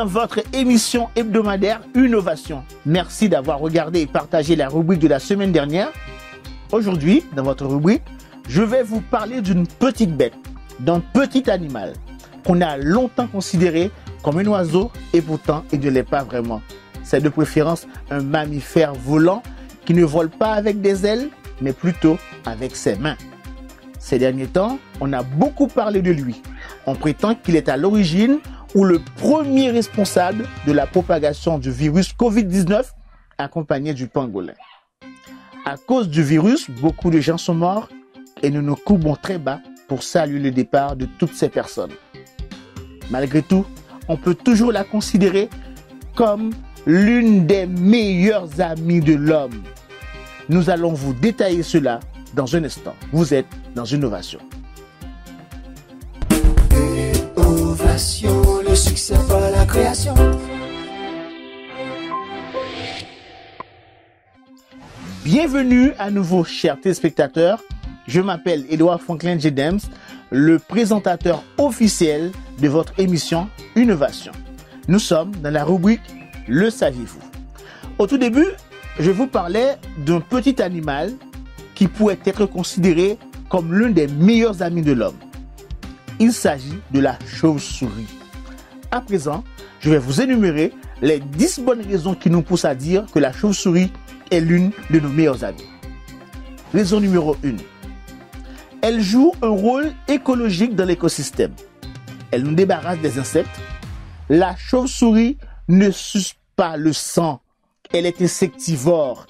dans votre émission hebdomadaire Innovation. Merci d'avoir regardé et partagé la rubrique de la semaine dernière. Aujourd'hui, dans votre rubrique, je vais vous parler d'une petite bête, d'un petit animal qu'on a longtemps considéré comme un oiseau et pourtant il ne l'est pas vraiment. C'est de préférence un mammifère volant qui ne vole pas avec des ailes, mais plutôt avec ses mains. Ces derniers temps, on a beaucoup parlé de lui. On prétend qu'il est à l'origine ou le premier responsable de la propagation du virus Covid-19 accompagné du pangolin. À cause du virus, beaucoup de gens sont morts et nous nous courbons très bas pour saluer le départ de toutes ces personnes. Malgré tout, on peut toujours la considérer comme l'une des meilleures amies de l'homme. Nous allons vous détailler cela dans un instant. Vous êtes dans Innovation. Innovation, le succès par la création. Bienvenue à nouveau, chers téléspectateurs. Je m'appelle Edouard Franklin Jedems, le présentateur officiel de votre émission Innovation. Nous sommes dans la rubrique Le saviez-vous? Au tout début, je vous parlais d'un petit animal qui pourrait être considéré comme l'un des meilleurs amis de l'homme. Il s'agit de la chauve-souris. À présent, je vais vous énumérer les 10 bonnes raisons qui nous poussent à dire que la chauve-souris est l'une de nos meilleures amies. Raison numéro 1. Elle joue un rôle écologique dans l'écosystème. Elle nous débarrasse des insectes. La chauve-souris ne suce pas le sang. Elle est insectivore.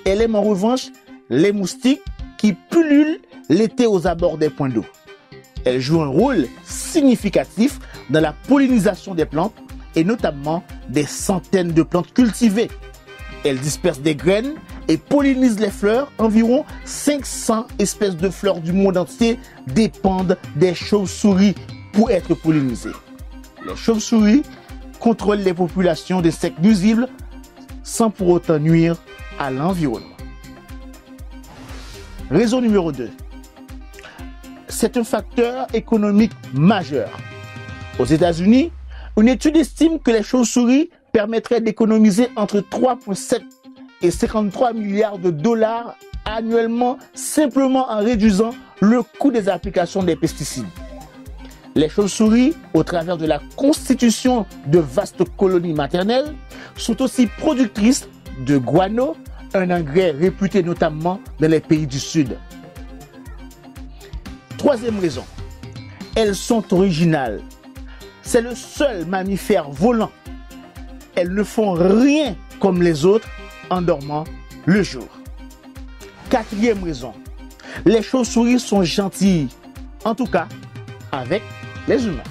Elle aime en revanche les moustiques qui pullulent l'été aux abords des points d'eau. Elle joue un rôle significatif dans la pollinisation des plantes et notamment des centaines de plantes cultivées. Elle disperse des graines et pollinise les fleurs. Environ 500 espèces de fleurs du monde entier dépendent des chauves-souris pour être pollinisées. Les chauves-souris contrôlent les populations d'insectes nuisibles sans pour autant nuire à l'environnement. Raison numéro 2. C'est un facteur économique majeur. Aux États-Unis, une étude estime que les chauves-souris permettraient d'économiser entre 3,7 et 53 milliards de dollars annuellement simplement en réduisant le coût des applications des pesticides. Les chauves-souris, au travers de la constitution de vastes colonies maternelles, sont aussi productrices de guano, un engrais réputé notamment dans les pays du Sud. Troisième raison, elles sont originales. C'est le seul mammifère volant. Elles ne font rien comme les autres en dormant le jour. Quatrième raison, les chauves-souris sont gentilles, en tout cas avec les humains.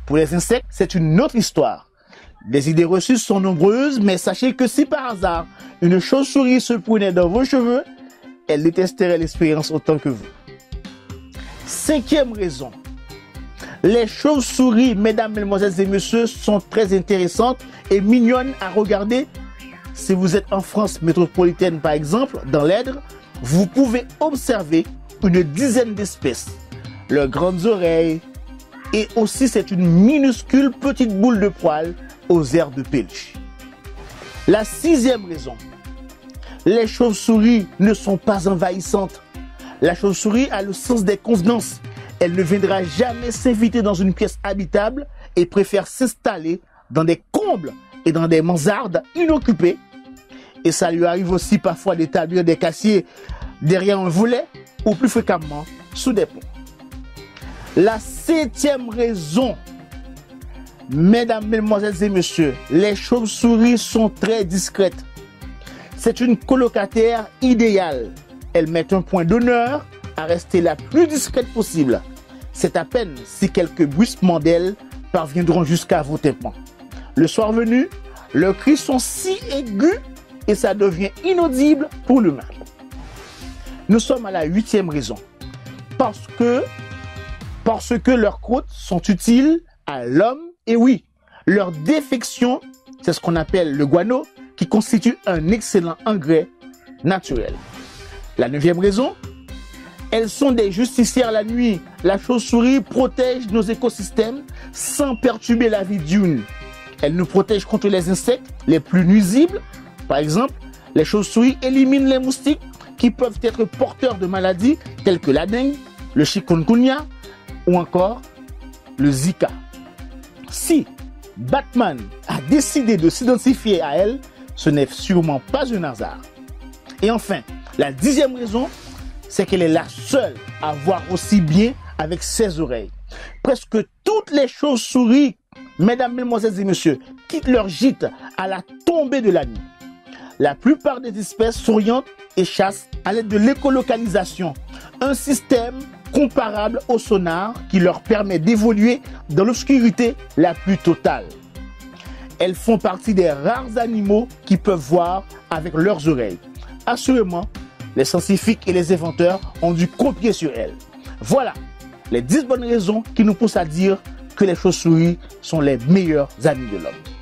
Pour les insectes, c'est une autre histoire. Les idées reçues sont nombreuses, mais sachez que si par hasard une chauve-souris se prenait dans vos cheveux, elle détesterait l'expérience autant que vous. Cinquième raison, les chauves-souris, mesdames, mesdemoiselles et messieurs, sont très intéressantes et mignonnes à regarder. Si vous êtes en France métropolitaine par exemple, dans l'Èdre, vous pouvez observer une dizaine d'espèces. Leurs grandes oreilles et aussi c'est une minuscule petite boule de poils aux airs de peluche. La sixième raison, les chauves-souris ne sont pas envahissantes. La chauve-souris a le sens des convenances. Elle ne viendra jamais s'inviter dans une pièce habitable et préfère s'installer dans des combles et dans des mansardes inoccupées. Et ça lui arrive aussi parfois d'établir des quartiers derrière un volet ou plus fréquemment sous des ponts. La septième raison, mesdames, mesdemoiselles et messieurs, les chauves-souris sont très discrètes. C'est une colocataire idéale. Elles mettent un point d'honneur à rester la plus discrète possible. C'est à peine si quelques bruissements d'ailes parviendront jusqu'à vos tympans. Le soir venu, leurs cris sont si aigus et ça devient inaudible pour l'humain. Nous sommes à la huitième raison. Parce que leurs croûtes sont utiles à l'homme et oui, leur défection, c'est ce qu'on appelle le guano, qui constitue un excellent engrais naturel. La neuvième raison, elles sont des justicières la nuit. La chauve-souris protège nos écosystèmes sans perturber la vie diurne. Elles nous protègent contre les insectes les plus nuisibles. Par exemple, les chauves-souris éliminent les moustiques qui peuvent être porteurs de maladies telles que la dengue, le chikungunya ou encore le Zika. Si Batman a décidé de s'identifier à elle, ce n'est sûrement pas un hasard. Et enfin, la 10e raison, c'est qu'elle est la seule à voir aussi bien avec ses oreilles. Presque toutes les chauves-souris, mesdames, mesdemoiselles et messieurs, quittent leur gîte à la tombée de la nuit. La plupart des espèces s'orientent et chassent à l'aide de l'écolocalisation, un système comparable au sonar qui leur permet d'évoluer dans l'obscurité la plus totale. Elles font partie des rares animaux qui peuvent voir avec leurs oreilles. Assurément, les scientifiques et les inventeurs ont dû copier sur elles. Voilà les 10 bonnes raisons qui nous poussent à dire que les chauves-souris sont les meilleurs amis de l'homme.